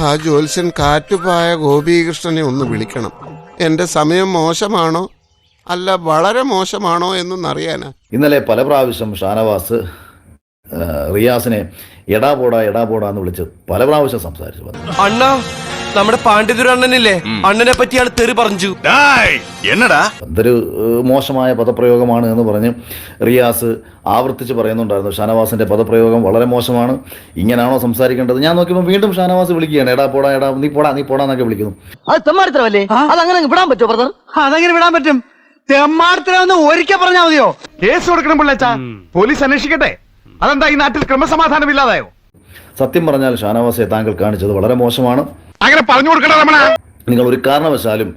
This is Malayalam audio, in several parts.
ആ ജ്യോത്സ്യൻ കാറ്റുപായ ഗോപീകൃഷ്ണനെ ഒന്ന് വിളിക്കണം. എന്റെ സമയം മോശമാണോ അല്ല വളരെ മോശമാണോ എന്നൊന്നറിയാനാ. ഇന്നലെ പല പ്രാവശ്യം ഷാനവാസ് റിയാസിനെ എടാ പോടാ എന്ന് വിളിച്ച് പല പ്രാവശ്യം സംസാരിച്ചു. അണ്ണാ, നമ്മുടെ പാണ്ഡിതുര അണ്ണനില്ലേ, അണ്ണനെ പറ്റിയാണ് തെറി പറഞ്ഞു. എന്നടാ എന്തൊരു മോശമായ പദപ്രയോഗമാണ് എന്ന് പറഞ്ഞ് റിയാസ് ആവർത്തിച്ച് പറയുന്നുണ്ടായിരുന്നു. ഷാനവാസിന്റെ പദപ്രയോഗം വളരെ മോശമാണ്, ഇങ്ങനെയാണോ സംസാരിക്കേണ്ടത്? ഞാൻ നോക്കിയപ്പോൾ വീണ്ടും ഷാനവാസ് വിളിക്കുകയാണ്, എടാ പോടാ നീ പോടാ എന്നൊക്കെ വിളിക്കുന്നു. അത് തെമ്മാടിത്തരമല്ലേ? അതങ്ങനെ വിടാൻ പറ്റുമോ ബ്രദർ? അതെങ്ങനെ വിടാൻ പറ്റും? തെമ്മാടിത്തരം ഒരിക്കൽ പറഞ്ഞാൽ മതിയോ? കേസ് കൊടുക്കണം പിള്ളേച്ചാ, പോലീസ് അന്വേഷിക്കട്ടെ. അതെന്താ ഈ നാട്ടിൽ ക്രമസമാധാനം ഇല്ലാതായോ? സത്യം പറഞ്ഞാൽ ഷാനവാസെ താങ്കൾ കാണിച്ചത് വളരെ മോശമാണ്. അങ്ങനെ പറഞ്ഞു കൊടുക്കണ രമണ. നിങ്ങൾ ഒരു കാരണവശാലും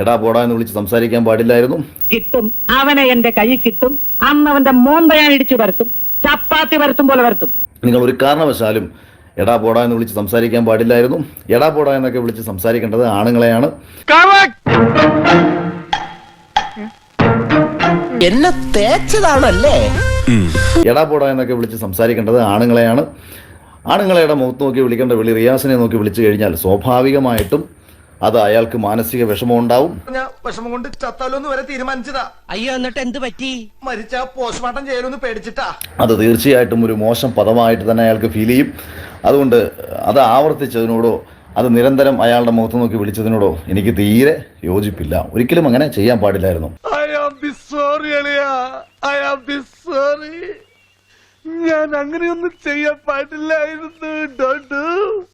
എടാ പോടാ എന്ന് വിളിച്ച് സംസാരിക്കാൻ പാടില്ലായിരുന്നു. കിട്ടും, അവനെ എന്റെ കൈ കിട്ടും. അന്ന് അവന്റെ മോന്ത ഞാൻ ഇടിച്ചു വരത്തും, ചപ്പാത്തി വരത്തും പോലെ വരത്തും. നിങ്ങൾ ഒരു കാരണവശാലും എടാ പോടാ എന്ന് വിളിച്ച് സംസാരിക്കാൻ പാടില്ലായിരുന്നു. എടാ പോടാ എന്നൊക്കെ വിളിച്ച് സംസാരിക്കേണ്ടത് ആണുങ്ങളെയാണ്. എന്നെ തേച്ചതാണല്ലേ? എടാ പോടാ എന്നൊക്കെ വിളിച്ച് സംസാരിക്കേണ്ടത് ആണുങ്ങളെയാണ്. ആണുങ്ങളെയുടെ മുഖത്ത് നോക്കി വിളിക്കേണ്ട വിളി റിയാസിനെ നോക്കി വിളിച്ചു കഴിഞ്ഞാൽ സ്വാഭാവികമായിട്ടും അത് അയാൾക്ക് മാനസിക വിഷമം ഉണ്ടാവും. വിഷമം കൊണ്ട് ചത്താലോന്ന് വരെ തീരുമാനിച്ചതാ. അയ്യോ, എന്നിട്ട് എന്ത് പറ്റി? മരിച്ച പോസ്റ്റ്മോർട്ടം ചെയ്യലൊന്ന് പേടിച്ചിട്ടാ. അത് തീർച്ചയായിട്ടും ഒരു മോശം പദമായിട്ട് തന്നെ അയാൾക്ക് ഫീൽ ചെയ്യും. അതുകൊണ്ട് അത് ആവർത്തിച്ചതിനോടോ അത് നിരന്തരം അയാളുടെ മുഖത്ത് നോക്കി വിളിച്ചതിനോടോ എനിക്ക് തീരെ യോജിപ്പില്ല. ഒരിക്കലും അങ്ങനെ ചെയ്യാൻ പാടില്ലായിരുന്നു. ഞാൻ അങ്ങനെയൊന്നും ചെയ്യാൻ പാടില്ലായിരുന്നു.